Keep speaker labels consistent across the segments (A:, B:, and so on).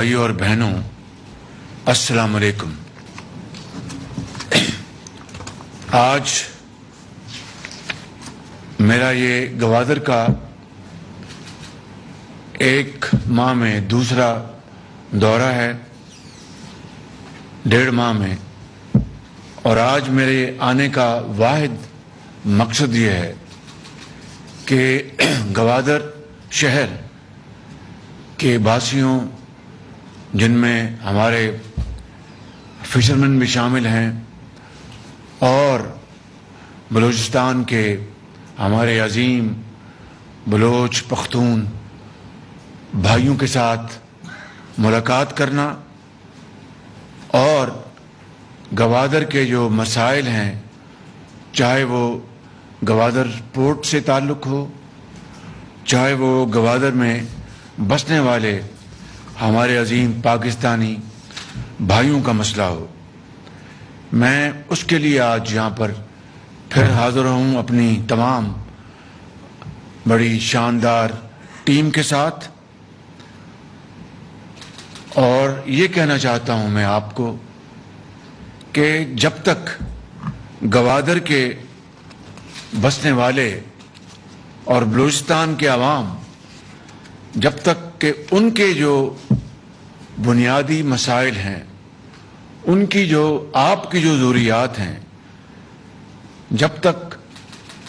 A: بھائیوں اور بہنوں، السلام علیکم۔ آج میرا یہ گوادر کا ایک ماہ میں دوسرا دورہ ہے، 1.5 ماہ میں، اور آج میرے آنے کا واحد مقصد یہ ہے کہ گوادر شہر کے باسیوں، جن میں ہمارے فشرمین بھی شامل ہیں، اور بلوچستان کے ہمارے عظیم بلوچ پختون بھائیوں کے ساتھ ملاقات کرنا اور گوادر کے جو مسائل ہیں، چاہے وہ گوادر پورٹ سے تعلق ہو، چاہے وہ گوادر میں بسنے والے ہمارے عظیم پاکستانی بھائیوں کا مسئلہ ہو، میں اس کے لیے آج یہاں پر پھر حاضر ہوں اپنی تمام بڑی شاندار ٹیم کے ساتھ، اور یہ کہنا چاہتا ہوں میں آپ کو کہ جب تک گوادر کے بسنے والے اور بلوچستان کے عوام، جب تک کہ ان کے جو بنیادی مسائل ہیں، ان کی جو آپ کی جو ضروریات ہیں، جب تک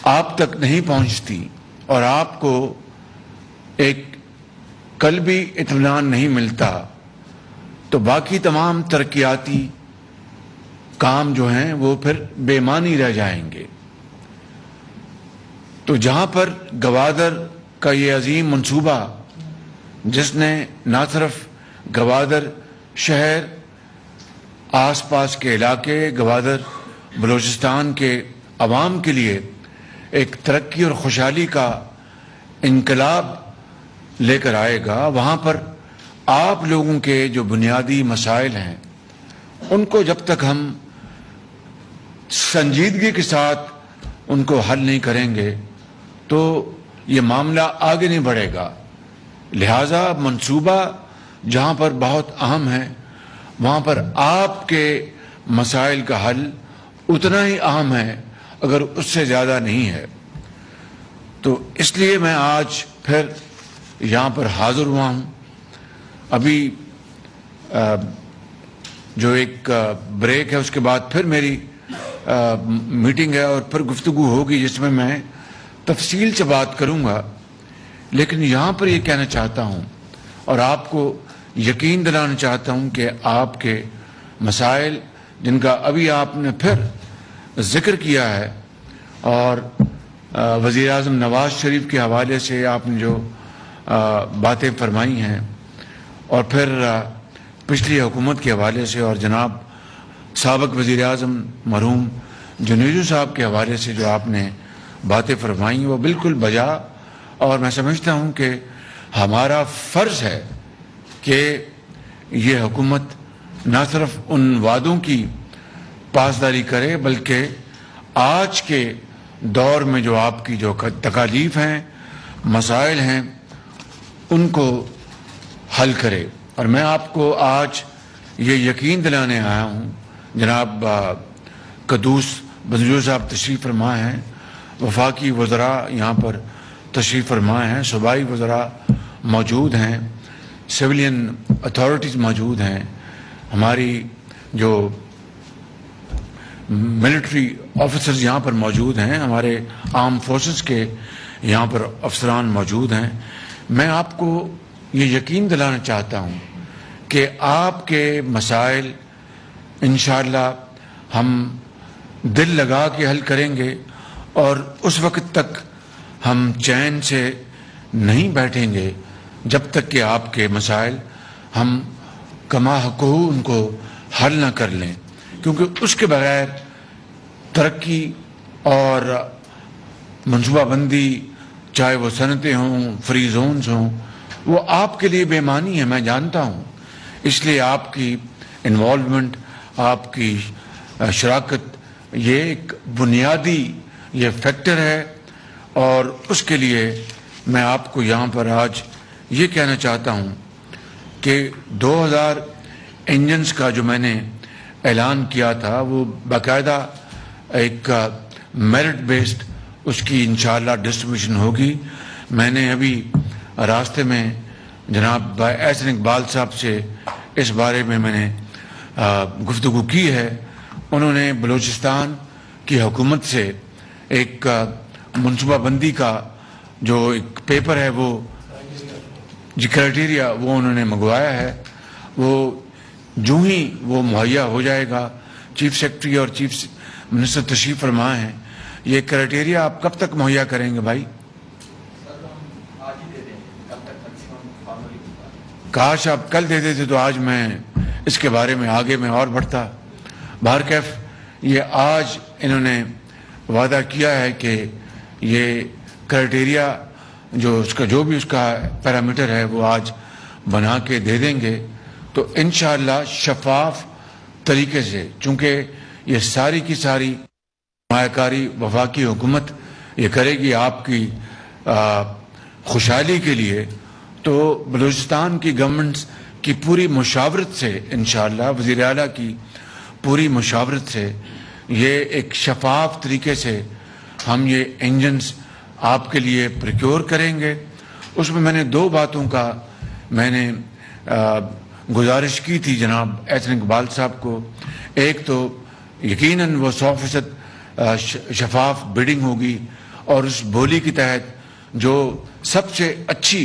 A: آپ تک نہیں پہنچتی اور آپ کو ایک قلبی اطمینان نہیں ملتا، تو باقی تمام ترقیاتی کام جو ہیں وہ پھر بے معنی رہ جائیں گے۔ تو جہاں پر گوادر کا یہ عظیم منصوبہ، جس نے نہ صرف گوادر شہر، آس پاس کے علاقے، گوادر بلوچستان کے عوام کے لیے ایک ترقی اور خوشحالی کا انقلاب لے کر آئے گا، وہاں پر آپ لوگوں کے جو بنیادی مسائل ہیں، ان کو جب تک ہم سنجیدگی کے ساتھ ان کو حل نہیں کریں گے تو یہ معاملہ آگے نہیں بڑھے گا۔ لہٰذا منصوبہ جہاں پر بہت اہم ہے، وہاں پر آپ کے مسائل کا حل اتنا ہی اہم ہے، اگر اس سے زیادہ نہیں ہے۔ تو اس لیے میں آج پھر یہاں پر حاضر ہوا ہوں۔ ابھی جو ایک بریک ہے، اس کے بعد پھر میری میٹنگ ہے اور پھر گفتگو ہوگی جس میں میں تفصیل سے بات کروں گا، لیکن یہاں پر یہ کہنا چاہتا ہوں اور آپ کو یقین دلانا چاہتا ہوں کہ آپ کے مسائل، جن کا ابھی آپ نے پھر ذکر کیا ہے، اور وزیر اعظم نواز شریف کے حوالے سے آپ نے جو باتیں فرمائی ہیں، اور پھر پچھلی حکومت کے حوالے سے، اور جناب سابق وزیر اعظم مرحوم جنیجو صاحب کے حوالے سے جو آپ نے باتیں فرمائیں، وہ بالکل بجا، اور میں سمجھتا ہوں کہ ہمارا فرض ہے کہ یہ حکومت نہ صرف ان وعدوں کی پاسداری کرے، بلکہ آج کے دور میں جو آپ کی جو تکالیف ہیں، مسائل ہیں، ان کو حل کرے۔ اور میں آپ کو آج یہ یقین دلانے آیا ہوں، جناب قدوس بنجو صاحب تشریف فرما ہیں، وفاقی وزراء یہاں پر تشریف فرما ہیں، صوبائی وزراء موجود ہیں، سویلین اتھارٹیز موجود ہیں، ہماری جو ملٹری آفیسرز یہاں پر موجود ہیں، ہمارے آرم فورسز کے یہاں پر افسران موجود ہیں۔ میں آپ کو یہ یقین دلانا چاہتا ہوں کہ آپ کے مسائل انشاءاللہ ہم دل لگا کے حل کریں گے، اور اس وقت تک ہم چین سے نہیں بیٹھیں گے جب تک کہ آپ کے مسائل ہم کما حقہ ان کو حل نہ کر لیں، کیونکہ اس کے بغیر ترقی اور منصوبہ بندی، چاہے وہ صنعتیں ہوں، فری زونز ہوں، وہ آپ کے لیے بے معنی ہے، میں جانتا ہوں۔ اس لیے آپ کی انوالومنٹ، آپ کی شراکت، یہ ایک بنیادی یہ فیکٹر ہے، اور اس کے لیے میں آپ کو یہاں پر آج یہ کہنا چاہتا ہوں کہ 2000 انجنز کا جو میں نے اعلان کیا تھا وہ باقاعدہ ایک میرٹ بیسڈ اس کی انشاءاللہ ڈسٹریبیوشن ہوگی. میں نے ابھی راستے میں جناب احسن اقبال صاحب سے اس بارے میں نے گفتگو کی ہے. انہوں نے بلوچستان کی حکومت سے ایک منصوبہ بندی کا جو ایک پیپر ہے وہ جی کرائٹیریا وہ انہوں نے منگوایا ہے. وہ جو ہی وہ مہیا ہو جائے گا, چیف سیکرٹری اور چیف منسٹر تشریف فرما ہیں. یہ کرائٹیریا آپ کب تک مہیا کریں گے بھائی؟ کاش آپ کل دے دیتے تو آج میں اس کے بارے میں آگے میں اور بڑھتا. بہرکیف یہ آج انہوں نے وعدہ کیا ہے کہ یہ کرائٹیریا جو اس کا جو بھی اس کا پیرامیٹر ہے وہ آج بنا کے دے دیں گے. تو انشاءاللہ شفاف طریقے سے, چونکہ یہ ساری کی ساری سرمایہ کاری وفاقی حکومت یہ کرے گی آپ کی خوشحالی کے لیے, تو بلوچستان کی گورنمنٹس کی پوری مشاورت سے انشاءاللہ وزیر اعلیٰ کی پوری مشاورت سے یہ ایک شفاف طریقے سے ہم یہ انجنز آپ کے لیے پروکیور کریں گے. اس میں میں نے 2 باتوں کا میں نے گزارش کی تھی جناب احسن اقبال صاحب کو. ایک تو یقیناً وہ 100% شفاف بڈنگ ہوگی اور اس بولی کے تحت جو سب سے اچھی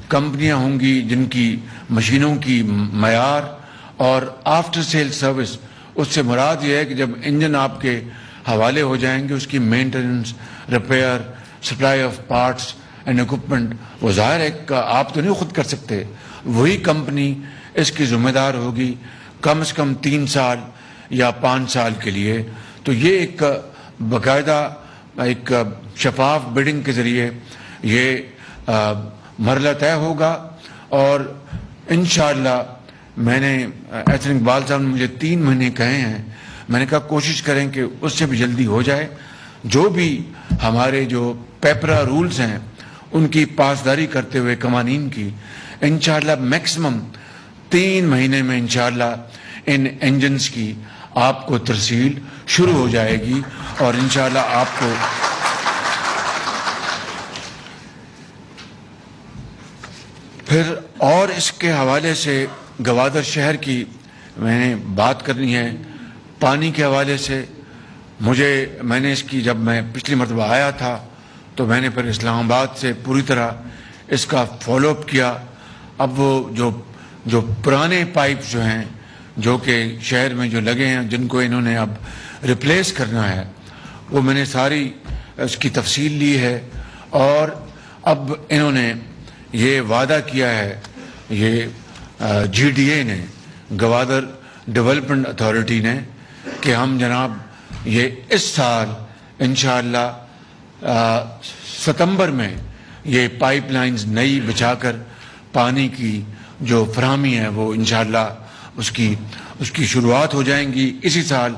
A: کمپنیاں ہوں گی جن کی مشینوں کی معیار اور آفٹر سیل سروس, اس سے مراد یہ ہے کہ جب انجن آپ کے حوالے ہو جائیں گے اس کی maintenance, repair, supply of parts and equipment, وہ ظاہر ہے کہ آپ تو نہیں خود کر سکتے, وہی کمپنی اس کی ذمہ دار ہوگی کم سے کم 3 سال یا 5 سال کے لیے. تو یہ ایک باقاعدہ ایک شفاف بڈنگ کے ذریعے یہ مرحلہ طے ہوگا. اور انشاءاللہ میں نے احسن اقبال صاحب نے مجھے 3 مہینے کہے ہیں, میں نے کہا کوشش کریں کہ اس سے بھی جلدی ہو جائے. جو بھی ہمارے جو پیپرا رولز ہیں ان کی پاسداری کرتے ہوئے قوانین کی, انشاءاللہ میکسیمم 3 مہینے میں انشاءاللہ ان انجنز کی آپ کو ترسیل شروع ہو جائے گی. اور انشاءاللہ آپ کو پھر اور اس کے حوالے سے گوادر شہر کی میں نے بات کرنی ہے. پانی کے حوالے سے میں نے اس کی جب میں پچھلی مرتبہ آیا تھا تو میں نے پھر اسلام آباد سے پوری طرح اس کا فالو اپ کیا. اب وہ جو پرانے پائپ جو ہیں جو کہ شہر میں جو لگے ہیں جن کو انہوں نے اب ریپلیس کرنا ہے, وہ میں نے ساری اس کی تفصیل لی ہے. اور اب انہوں نے یہ وعدہ کیا ہے, یہ جی ڈی اے نے, گوادر ڈیولپمنٹ اتھارٹی نے, کہ ہم جناب یہ اس سال انشاءاللہ ستمبر میں یہ پائپ لائنز نئی بچھا کر پانی کی جو فراہمی ہے وہ انشاءاللہ اس کی شروعات ہو جائیں گی اسی سال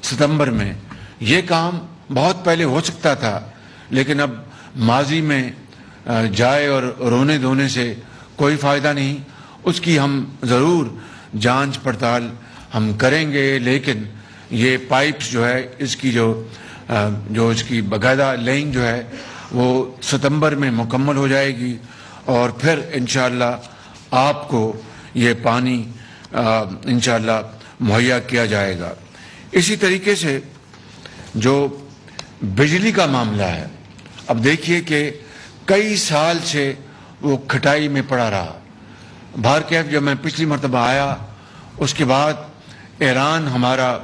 A: ستمبر میں. یہ کام بہت پہلے ہو سکتا تھا لیکن اب ماضی میں جائے اور رونے دھونے سے کوئی فائدہ نہیں. اس کی ہم ضرور جانچ پڑتال ہم کریں گے, لیکن یہ پائپس جو ہے اس کی جو اس کی باقاعدہ لائن جو ہے وہ ستمبر میں مکمل ہو جائے گی اور پھر انشاءاللہ آپ کو یہ پانی انشاءاللہ مہیا کیا جائے گا. اسی طریقے سے جو بجلی کا معاملہ ہے, اب دیکھیے کہ کئی سال سے وہ کھٹائی میں پڑا رہا. بہرکیف جب میں پچھلی مرتبہ آیا اس کے بعد ایران ہمارا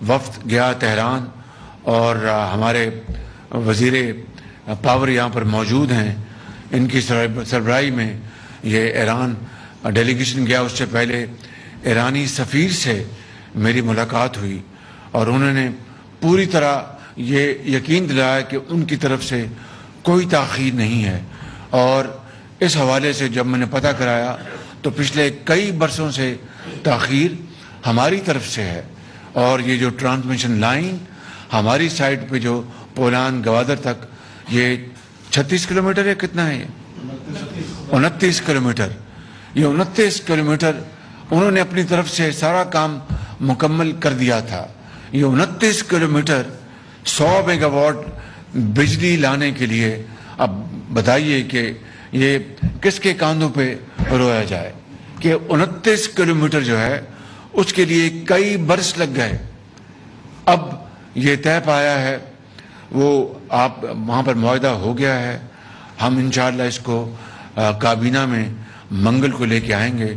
A: وفد گیا تہران, اور ہمارے وزیر پاور یہاں پر موجود ہیں, ان کی سربراہی میں یہ ایران ڈیلیگیشن گیا. اس سے پہلے ایرانی سفیر سے میری ملاقات ہوئی اور انہوں نے پوری طرح یہ یقین دلایا کہ ان کی طرف سے کوئی تاخیر نہیں ہے. اور اس حوالے سے جب میں نے پتہ کرایا تو پچھلے کئی برسوں سے تاخیر ہماری طرف سے ہے, اور یہ جو ٹرانسمیشن لائن ہماری سائٹ پہ جو پولان گوادر تک یہ 36 کلومیٹر ہے, کتنا ہے یہ 29 کلومیٹر, یہ 29 کلومیٹر انہوں نے اپنی طرف سے سارا کام مکمل کر دیا تھا. یہ 29 کلومیٹر 100 میگا واٹ بجلی لانے کے لیے اب بتائیے کہ یہ کس کے کاندھوں پہ رویا جائے کہ 29 کلومیٹر جو ہے اس کے لیے کئی برس لگ گئے. اب یہ طے پایا ہے, وہ آپ وہاں پر معاہدہ ہو گیا ہے. ہم انشاءاللہ اس کو کابینہ میں منگل کو لے کے آئیں گے.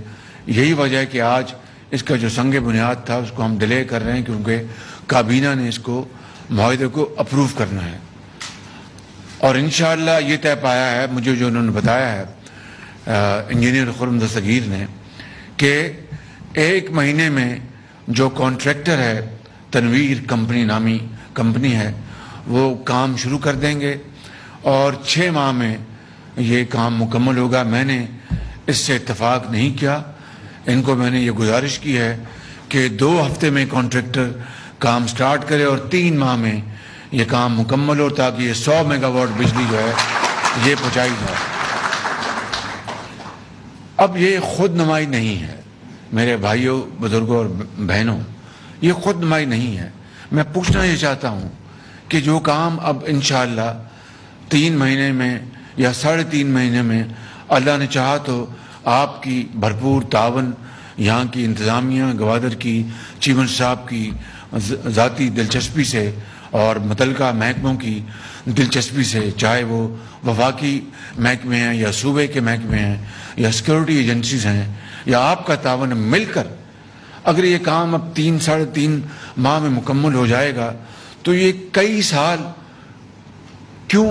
A: یہی وجہ ہے کہ آج اس کا جو سنگ بنیاد تھا اس کو ہم ڈیلے کر رہے ہیں, کیونکہ کابینہ نے اس کو معاہدے کو اپروو کرنا ہے. اور انشاءاللہ یہ طے پایا ہے, مجھے جو انہوں نے بتایا ہے انجینئر خرم دستگیر نے, کہ 1 مہینے میں جو کانٹریکٹر ہے, تنویر کمپنی نامی کمپنی ہے, وہ کام شروع کر دیں گے اور 6 ماہ میں یہ کام مکمل ہوگا. میں نے اس سے اتفاق نہیں کیا, ان کو میں نے یہ گزارش کی ہے کہ 2 ہفتے میں کانٹریکٹر کام سٹارٹ کرے اور 3 ماہ میں یہ کام مکمل ہو, تاکہ یہ 100 میگا واٹ بجلی جو ہے یہ پہنچائی جائے. اب یہ خود نمائی نہیں ہے میرے بھائیوں, بزرگوں اور بہنوں, یہ خود نمائی نہیں ہے. میں پوچھنا یہ چاہتا ہوں کہ جو کام اب انشاءاللہ 3 مہینے میں یا 3.5 مہینے میں اللہ نے چاہا تو آپ کی بھرپور تعاون, یہاں کی انتظامیہ, گوادر کی چیف منسٹر صاحب کی ذاتی دلچسپی سے اور متعلقہ محکموں کی دلچسپی سے, چاہے وہ وفاقی محکمے ہیں یا صوبے کے محکمے ہیں یا سیکورٹی ایجنسیز ہیں یا آپ کا تعاون, مل کر اگر یہ کام اب 3-3.5 ماہ میں مکمل ہو جائے گا تو یہ کئی سال کیوں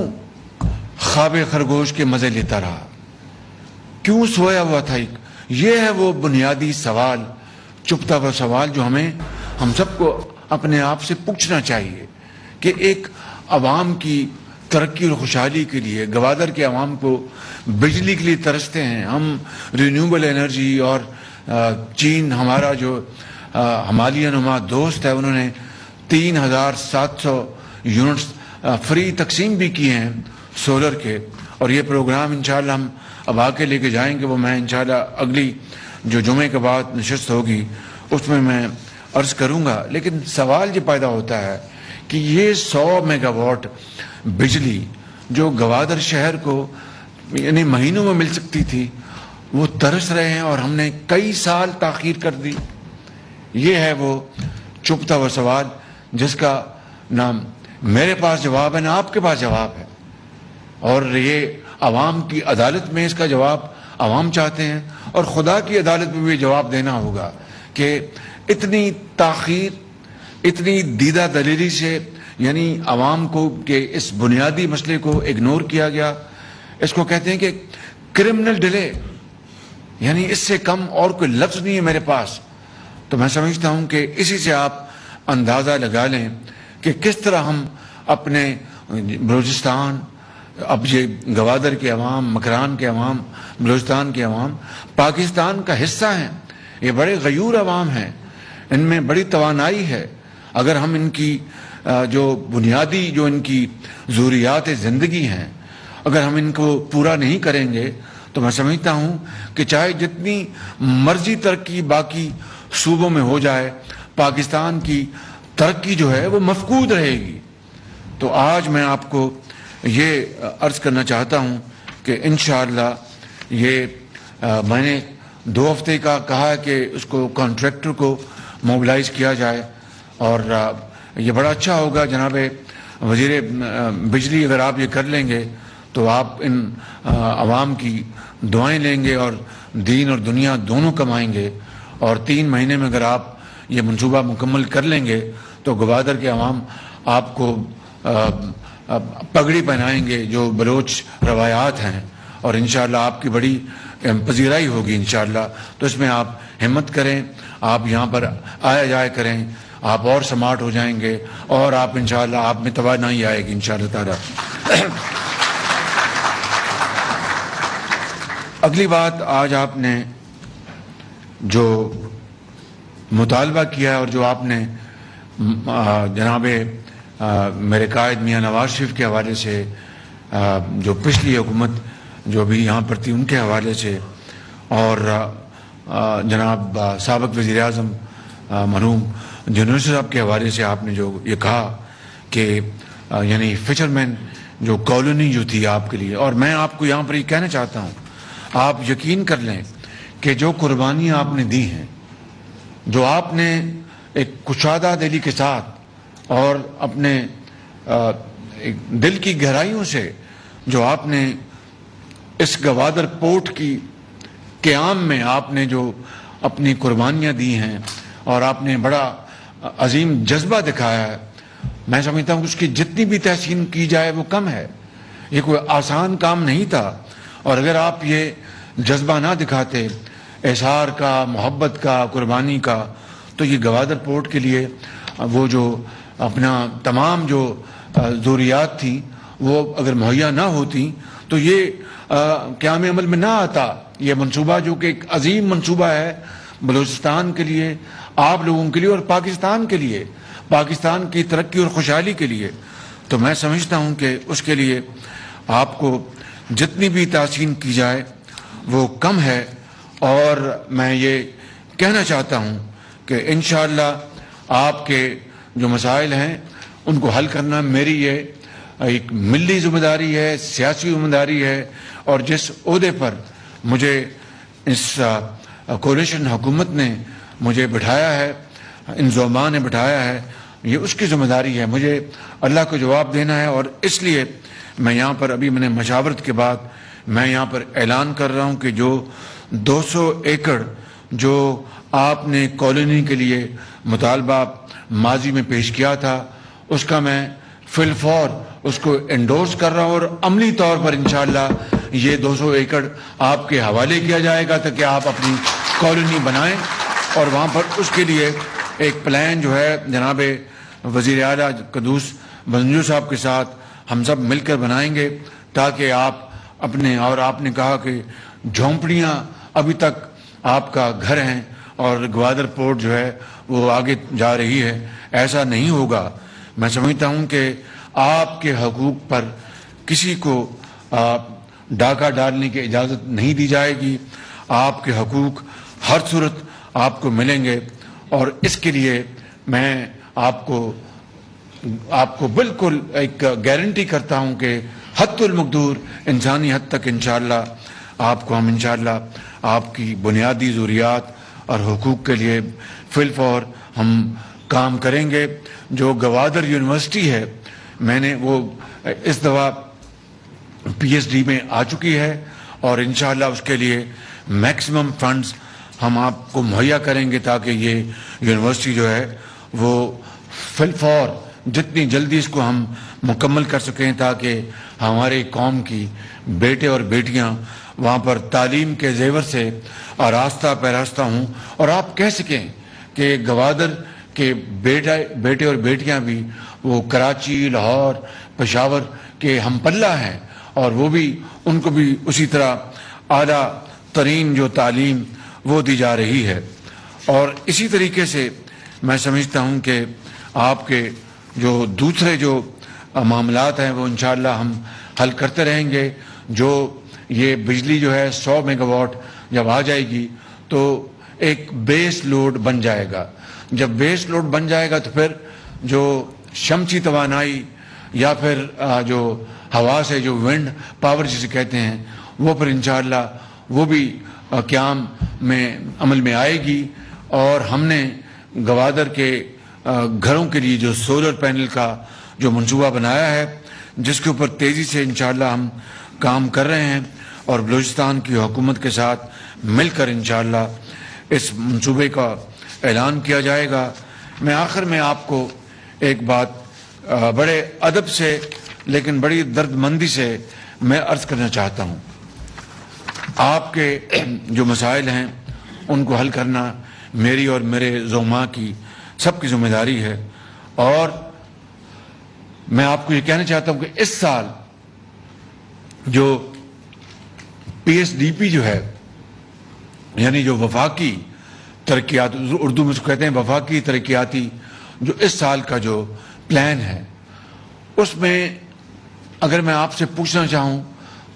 A: خواب خرگوش کے مزے لیتا رہا, کیوں سویا ہوا تھا؟ یہ ہے وہ بنیادی سوال, چپتا ہوا سوال جو ہم سب کو اپنے آپ سے پوچھنا چاہیے کہ ایک عوام کی ترقی اور خوشحالی کے لیے, گوادر کے عوام کو بجلی کے لیے ترستے ہیں ہم. رینیوبل انرجی اور چین ہمارا جو ہمالیہ نما دوست ہے, انہوں نے 3700 یونٹس فری تقسیم بھی کیے ہیں سولر کے, اور یہ پروگرام انشاءاللہ ہم اب آ کے لے کے جائیں گے. وہ میں انشاءاللہ اگلی جو جمعے کے بعد نشست ہوگی اس میں عرض کروں گا. لیکن سوال یہ پیدا ہوتا ہے کہ یہ 100 میگا واٹ بجلی جو گوادر شہر کو یعنی مہینوں میں مل سکتی تھی, وہ ترس رہے ہیں اور ہم نے کئی سال تاخیر کر دی. یہ ہے وہ چپتا ہوا سوال جس کا نہ میرے پاس جواب ہے نہ آپ کے پاس جواب ہے, اور یہ عوام کی عدالت میں اس کا جواب عوام چاہتے ہیں, اور خدا کی عدالت میں بھی جواب دینا ہوگا کہ اتنی تاخیر, اتنی دیدہ دلیری سے, یعنی عوام کو کہ اس بنیادی مسئلے کو اگنور کیا گیا. اس کو کہتے ہیں کہ کرمنل ڈیلے, یعنی اس سے کم اور کوئی لفظ نہیں ہے میرے پاس. تو میں سمجھتا ہوں کہ اسی سے آپ اندازہ لگا لیں کہ کس طرح ہم اپنے بلوچستان, اب یہ گوادر کے عوام, مکران کے عوام, بلوچستان کے عوام پاکستان کا حصہ ہیں. یہ بڑے غیور عوام ہیں, ان میں بڑی توانائی ہے. اگر ہم ان کی جو بنیادی جو ان کی ضروریات زندگی ہیں, اگر ہم ان کو پورا نہیں کریں گے تو میں سمجھتا ہوں کہ چاہے جتنی مرضی ترقی باقی صوبوں میں ہو جائے, پاکستان کی ترقی جو ہے وہ مفقود رہے گی. تو آج میں آپ کو یہ عرض کرنا چاہتا ہوں کہ انشاءاللہ یہ میں نے 2 ہفتے کا کہا کہ اس کو کانٹریکٹر کو موبلائز کیا جائے, اور یہ بڑا اچھا ہوگا جناب وزیر بجلی, اگر آپ یہ کر لیں گے تو آپ ان عوام کی دعائیں لیں گے اور دین اور دنیا دونوں کمائیں گے. اور 3 مہینے میں اگر آپ یہ منصوبہ مکمل کر لیں گے تو گوادر کے عوام آپ کو پگڑی پہنائیں گے جو بلوچ روایات ہیں, اور انشاءاللہ آپ کی بڑی پذیرائی ہوگی انشاءاللہ. تو اس میں آپ ہمت کریں, آپ یہاں پر آیا جائے کریں, آپ اور سمارٹ ہو جائیں گے, اور آپ انشاءاللہ آپ میں توانائی آئے گی انشاءاللہ تعالی. اگلی بات, آج آپ نے جو مطالبہ کیا ہے اور جو آپ نے جناب میرے قائد میاں نواز شریف کے حوالے سے, جو پچھلی حکومت جو بھی یہاں پر تھی ان کے حوالے سے, اور جناب سابق وزیر اعظم مرحوم جنرل صاحب کے حوالے سے آپ نے جو یہ کہا کہ یعنی فشرمین جو کالونی جو تھی آپ کے لیے، اور میں آپ کو یہاں پر یہ کہنا چاہتا ہوں، آپ یقین کر لیں کہ جو قربانیاں آپ نے دی ہیں، جو آپ نے ایک کشادہ دلی کے ساتھ اور اپنے دل کی گہرائیوں سے جو آپ نے اس گوادر پورٹ کی قیام میں آپ نے جو اپنی قربانیاں دی ہیں اور آپ نے بڑا عظیم جذبہ دکھایا ہے، میں سمجھتا ہوں کہ اس کی جتنی بھی تحسین کی جائے وہ کم ہے۔ یہ کوئی آسان کام نہیں تھا، اور اگر آپ یہ جذبہ نہ دکھاتے اظہار کا، محبت کا، قربانی کا، تو یہ گوادر پورٹ کے لیے وہ جو اپنا تمام جو ضروریات تھیں وہ اگر مہیا نہ ہوتی تو یہ قیام عمل میں نہ آتا۔ یہ منصوبہ جو کہ ایک عظیم منصوبہ ہے بلوچستان کے لیے، آپ لوگوں کے لیے اور پاکستان کے لیے، پاکستان کی ترقی اور خوشحالی کے لیے، تو میں سمجھتا ہوں کہ اس کے لیے آپ کو جتنی بھی تحسین کی جائے وہ کم ہے۔ اور میں یہ کہنا چاہتا ہوں کہ انشاءاللہ آپ کے جو مسائل ہیں ان کو حل کرنا میری یہ ایک ملی ذمہ داری ہے، سیاسی ذمہ داری ہے، اور جس عہدے پر مجھے اس کولیشن حکومت نے مجھے بٹھایا ہے، ان زعماء نے بٹھایا ہے، یہ اس کی ذمہ داری ہے، مجھے اللہ کو جواب دینا ہے۔ اور اس لیے میں یہاں پر ابھی میں نے مشاورت کے بعد میں یہاں پر اعلان کر رہا ہوں کہ جو 200 ایکڑ جو آپ نے کالونی کے لیے مطالبہ ماضی میں پیش کیا تھا، اس کا میں فی الفور اس کو انڈورس کر رہا ہوں، اور عملی طور پر انشاءاللہ یہ 200 ایکڑ آپ کے حوالے کیا جائے گا تاکہ آپ اپنی کالونی بنائیں، اور وہاں پر اس کے لیے ایک پلان جو ہے جناب وزیر اعلیٰ قدوس بنجو صاحب کے ساتھ ہم سب مل کر بنائیں گے، تاکہ آپ اپنے، اور آپ نے کہا کہ جھونپڑیاں ابھی تک آپ کا گھر ہیں اور گوادر پورٹ جو ہے وہ آگے جا رہی ہے، ایسا نہیں ہوگا۔ میں سمجھتا ہوں کہ آپ کے حقوق پر کسی کو ڈاکہ ڈالنے کی اجازت نہیں دی جائے گی، آپ کے حقوق ہر صورت آپ کو ملیں گے، اور اس کے لیے میں آپ کو بالکل ایک گارنٹی کرتا ہوں کہ حد المقدور انسانی حد تک انشاءاللہ آپ کو ہم انشاءاللہ آپ کی بنیادی ضروریات اور حقوق کے لیے فی الفور ہم کام کریں گے۔ جو گوادر یونیورسٹی ہے، میں نے وہ اس دفعہ پی ایچ ڈی میں آ چکی ہے، اور انشاءاللہ اس کے لیے میکسیمم فنڈز ہم آپ کو مہیا کریں گے تاکہ یہ یونیورسٹی جو ہے وہ فی الفور جتنی جلدی اس کو ہم مکمل کر سکیں، تاکہ ہمارے قوم کی بیٹے اور بیٹیاں وہاں پر تعلیم کے زیور سے آراستہ پیراستہ ہوں، اور آپ کہہ سکیں کہ گوادر کے بیٹے اور بیٹیاں بھی وہ کراچی، لاہور، پشاور کے ہم پلہ ہیں، اور وہ بھی ان کو بھی اسی طرح اعلیٰ ترین جو تعلیم وہ دی جا رہی ہے۔ اور اسی طریقے سے میں سمجھتا ہوں کہ آپ کے جو دوسرے جو معاملات ہیں وہ انشاءاللہ ہم حل کرتے رہیں گے۔ جو یہ بجلی جو ہے 100 میگا واٹ جب آ جائے گی تو ایک بیس لوڈ بن جائے گا، جب بیس لوڈ بن جائے گا تو پھر جو شمسی توانائی یا پھر جو ہوا سے جو ونڈ پاور جسے کہتے ہیں وہ پھر انشاءاللہ وہ بھی قیام میں عمل میں آئے گی۔ اور ہم نے گوادر کے گھروں کے لیے جو سولر پینل کا جو منصوبہ بنایا ہے، جس کے اوپر تیزی سے انشاءاللہ ہم کام کر رہے ہیں، اور بلوچستان کی حکومت کے ساتھ مل کر انشاءاللہ اس منصوبے کا اعلان کیا جائے گا۔ میں آخر میں آپ کو ایک بات بڑے ادب سے لیکن بڑی درد مندی سے میں عرض کرنا چاہتا ہوں۔ آپ کے جو مسائل ہیں ان کو حل کرنا میری اور میرے زعماء کی سب کی ذمہ داری ہے، اور میں آپ کو یہ کہنا چاہتا ہوں کہ اس سال جو پی ایس ڈی پی جو ہے، یعنی جو وفاقی ترقیات، اردو میں اس کو کہتے ہیں وفاقی ترقیاتی، جو اس سال کا جو پلان ہے، اس میں اگر میں آپ سے پوچھنا چاہوں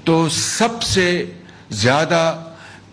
A: تو سب سے زیادہ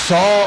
A: 100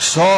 A: 100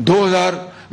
A: 2000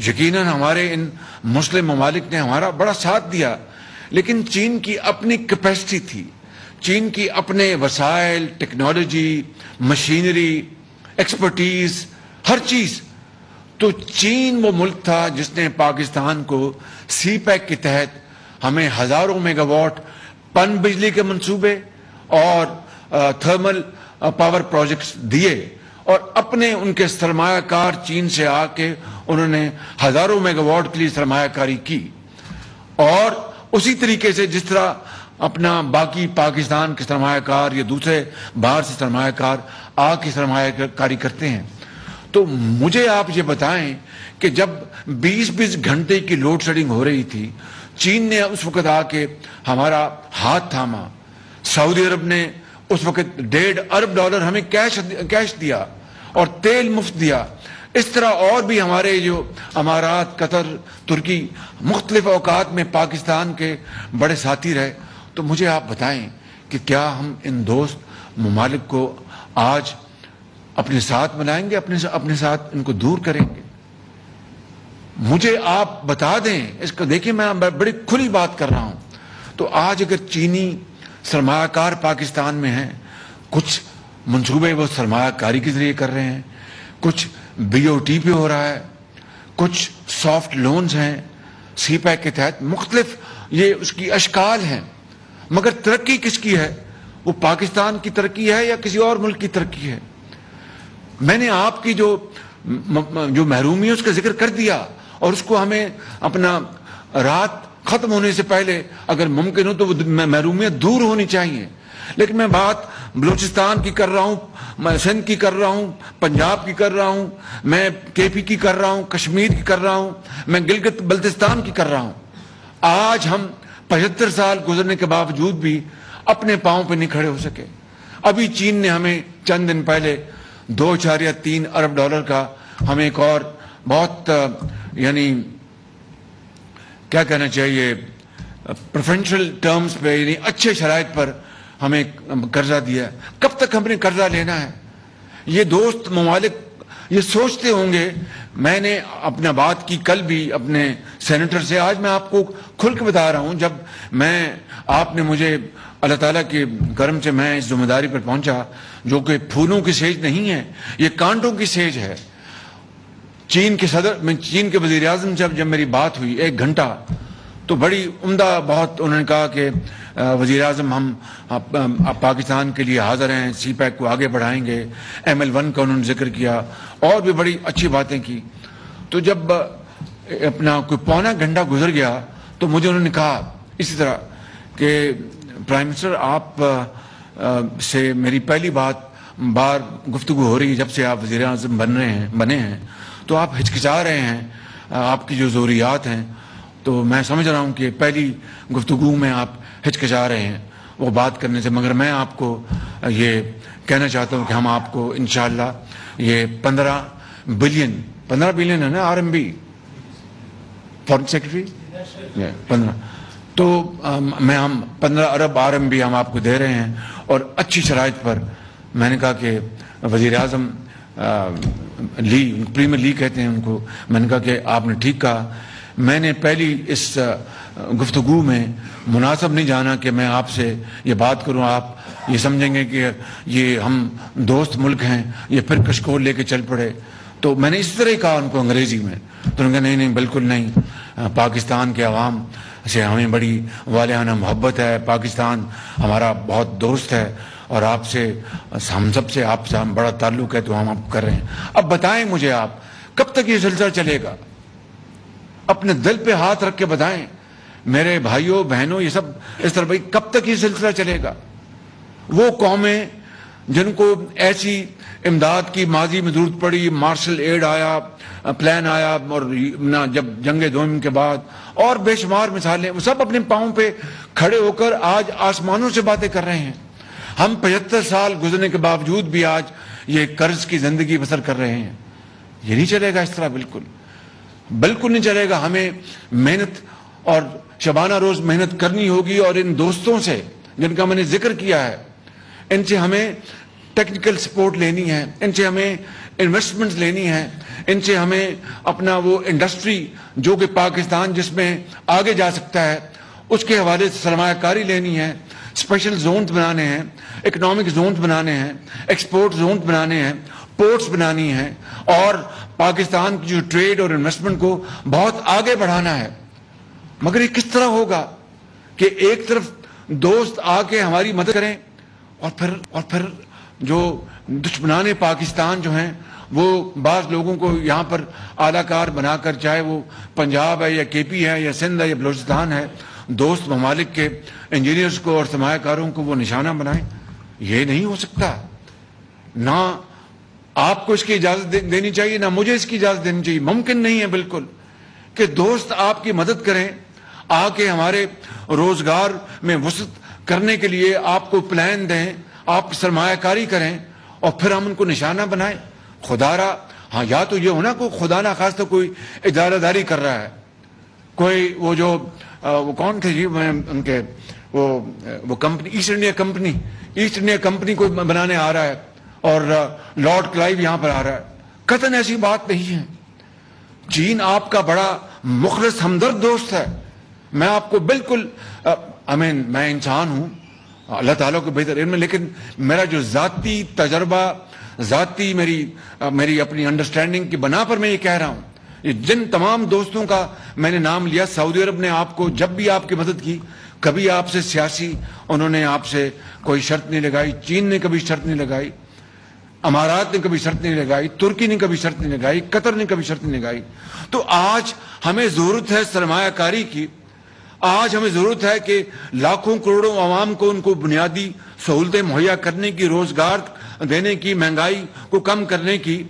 A: یقیناً ہمارے ان مسلم ممالک نے ہمارا بڑا ساتھ دیا، لیکن چین کی اپنی کیپیسٹی تھی، چین کی اپنے وسائل، ٹیکنالوجی، مشینری، ایکسپرٹیز، ہر چیز. تو چین وہ ملک تھا جس نے پاکستان کو سی پیک کے تحت ہمیں ہزاروں میگا واٹ پن بجلی کے منصوبے اور تھرمل پاور پروجیکٹس دیے، اور اپنے ان کے سرمایہ کار چین سے آ کے انہوں نے ہزاروں میگا واٹ کے لیے سرمایہ کاری کی. اور اسی طریقے سے جس طرح اپنا باقی پاکستان کے سرمایہ کار یا دوسرے باہر سے سرمایہ کار آ کے سرمایہ کاری کرتے ہیں. تو مجھے آپ یہ بتائیں کہ جب 20 گھنٹے کی لوڈ شیڈنگ ہو رہی تھی، چین نے اس وقت آ کے ہمارا ہاتھ تھاما، سعودی عرب نے اس وقت $1.5 ارب ہمیں کیش دیا اور تیل مفت دیا. اس طرح اور بھی ہمارے جو امارات، قطر، ترکی مختلف اوقات میں پاکستان کے بڑے ساتھی رہے. تو مجھے آپ بتائیں کہ کیا ہم ان دوست ممالک کو آج اپنے ساتھ بنائیں گے، اپنے ساتھ ان کو دور کریں گے؟ مجھے آپ بتا دیں اس کو. دیکھیں میں بڑی کھلی بات کر رہا ہوں. تو آج اگر چینی سرمایہ کار پاکستان میں ہیں، کچھ منصوبے وہ سرمایہ کاری کے ذریعے کر رہے ہیں، کچھ بی او ٹی پہ ہو رہا ہے، کچھ سافٹ لونز ہیں سی پیک کے تحت، مختلف یہ اس کی اشکال ہیں. مگر ترقی کس کی ہے؟ وہ پاکستان کی ترقی ہے یا کسی اور ملک کی ترقی ہے؟ میں نے آپ کی جو محرومی ہے اس کا ذکر کر دیا، اور اس کو ہمیں اپنا رات ختم ہونے سے پہلے اگر ممکن ہو تو وہ محرومیت دور ہونی چاہیے. لیکن میں بات بلوچستان کی کر رہا ہوں، میں سندھ کی کر رہا ہوں، پنجاب کی کر رہا ہوں، میں کے پی کی کر رہا ہوں، کشمیر کی کر رہا ہوں، میں گلگت بلتستان کی کر رہا ہوں. آج ہم 75 سال گزرنے کے باوجود بھی اپنے پاؤں پہ نہیں کھڑے ہو سکے. ابھی چین نے ہمیں چند دن پہلے $2.3 ارب کا ہمیں ایک اور بہت یعنی کیا کہنا چاہیے پریفرنشل ٹرمز پہ، یعنی اچھے شرائط پر ہمیں قرضہ دیا. کب تک ہم نے قرضہ لینا ہے؟ یہ دوست ممالک یہ سوچتے ہوں گے. میں نے اپنا بات کی کل بھی اپنے سینیٹر سے، آج میں آپ کو کھل کے بتا رہا ہوں. جب آپ نے مجھے اللہ تعالیٰ کے کرم سے میں اس ذمہ داری پر پہنچا، جو کہ پھولوں کی سیج نہیں ہے، یہ کانٹوں کی سیج ہے. چین کے وزیر اعظم سے جب میری بات ہوئی 1 گھنٹہ، تو بڑی عمدہ بہت انہوں نے کہا کہ وزیر اعظم ہم پاکستان کے لیے حاضر ہیں، سی پیک کو آگے بڑھائیں گے. ML1 کا انہوں نے ذکر کیا اور بھی بڑی اچھی باتیں کی. تو جب اپنا کوئی پونا گھنٹہ گزر گیا تو مجھے انہوں نے کہا اسی طرح کہ پرائم منسٹر آپ سے میری پہلی بار گفتگو ہو رہی ہے جب سے آپ وزیر اعظم بنے ہیں، تو آپ ہچکچا رہے ہیں، آپ کی جو ضروریات ہیں. تو میں سمجھ رہا ہوں کہ پہلی گفتگو میں آپ ہچکچا رہے ہیں وہ بات کرنے سے. مگر میں آپ کو یہ کہنا چاہتا ہوں کہ ہم آپ کو انشاءاللہ یہ 15 بلین ہے نا RMB، فارن سیکرٹری 15، تو ہم 15 ارب RMB ہم آپ کو دے رہے ہیں اور اچھی شرائط پر. میں نے کہا کہ وزیر اعظم پریمیئر لی کہتے ہیں ان کو. میں نے کہا کہ آپ نے ٹھیک کہا. میں نے پہلی اس گفتگو میں مناسب نہیں جانا کہ میں آپ سے یہ بات کروں، آپ یہ سمجھیں گے کہ یہ ہم دوست ملک ہیں، یہ پھر کشکول لے کے چل پڑے. تو میں نے اس طرح ہی کہا ان کو انگریزی میں. تو انہوں نے کہا نہیں بالکل نہیں، پاکستان کے عوام سے ہمیں بڑی والہانہ محبت ہے، پاکستان ہمارا بہت دوست ہے، اور آپ سے ہم سب سے آپ سے ہم بڑا تعلق ہے، تو ہم آپ کر رہے ہیں. اب بتائیں مجھے آپ کب تک یہ سلسلہ چلے گا؟ اپنے دل پہ ہاتھ رکھ کے بتائیں میرے بھائیوں بہنوں، یہ سب اس طرح بھائی کب تک یہ سلسلہ چلے گا؟ وہ قومیں جن کو ایسی امداد کی ماضی میں ضرورت پڑی، مارشل ایڈ آیا، پلان آیا، اور جب جنگ دوئم کے بعد اور بے شمار مثالیں، وہ سب اپنے پاؤں پہ کھڑے ہو کر آج آسمانوں سے باتیں کر رہے ہیں. ہم 75 سال گزرنے کے باوجود بھی آج یہ قرض کی زندگی بسر کر رہے ہیں. یہ نہیں چلے گا اس طرح، بالکل نہیں چلے گا. ہمیں محنت اور شبانہ روز محنت کرنی ہوگی، اور ان دوستوں سے جن کا میں نے ذکر کیا ہے، ان سے ہمیں ٹیکنیکل سپورٹ لینی ہے، ان سے ہمیں انویسٹمنٹس لینی ہے، ان سے ہمیں اپنا وہ انڈسٹری جو کہ پاکستان جس میں آگے جا سکتا ہے اس کے حوالے سے سرمایہ کاری لینی ہے، اسپیشل زونز بنانے ہیں، اکنامک زونز بنانے ہیں، ایکسپورٹ زونز بنانے ہیں، پورٹس بنانی ہیں، اور پاکستان کی جو ٹریڈ اور انویسٹمنٹ کو بہت آگے بڑھانا ہے۔ مگر یہ کس طرح ہوگا کہ ایک طرف دوست آ کے ہماری مدد کریں اور پھر جو دشمنان پاکستان جو ہیں وہ بعض لوگوں کو یہاں پر اعلی کار بنا کر، چاہے وہ پنجاب ہے یا کے پی ہے یا سندھ ہے یا بلوچستان ہے، دوست ممالک کے انجینئرز کو اور سرمایہ کاروں کو وہ نشانہ بنائیں؟ یہ نہیں ہو سکتا۔ نہ آپ کو اس کی اجازت دینی چاہیے، نہ مجھے اس کی اجازت دینی چاہیے۔ ممکن نہیں ہے بالکل کہ دوست آپ کی مدد کریں، آ کے ہمارے روزگار میں وسعت کرنے کے لیے آپ کو پلان دیں، آپ سرمایہ کاری کریں، اور پھر ہم ان کو نشانہ بنائیں۔ خدا را، ہاں یا تو یہ ہونا کوئی خدا نہ خواستہ کوئی ادارہ داری کر رہا ہے، کوئی وہ کون تھے جی ان کے وہ کمپنی ایسٹ انڈیا کمپنی کو بنانے آ رہا ہے، اور لارڈ کلائیو یہاں پر آ رہا ہے۔ قطعاً ایسی بات نہیں ہے۔ چین آپ کا بڑا مخلص ہمدرد دوست ہے۔ میں آپ کو بالکل میں انسان ہوں، اللہ تعالیٰ کو بہتر علم ہے، لیکن میرا جو ذاتی تجربہ، ذاتی میری اپنی انڈرسٹینڈنگ کی بنا پر میں یہ کہہ رہا ہوں، یہ جن تمام دوستوں کا میں نے نام لیا، سعودی عرب نے آپ کو جب بھی آپ کی مدد کی، کبھی آپ سے سیاسی انہوں نے آپ سے کوئی شرط نہیں لگائی، چین نے کبھی شرط نہیں لگائی، امارات نے کبھی شرط نہیں لگائی، ترکی نے کبھی شرط نہیں لگائی، قطر نے کبھی شرط نہیں لگائی۔ تو آج ہمیں ضرورت ہے سرمایہ کاری کی، آج ہمیں ضرورت ہے کہ لاکھوں کروڑوں عوام کو ان کو بنیادی سہولتیں مہیا کرنے کی، روزگار دینے کی، مہنگائی کو کم کرنے کی،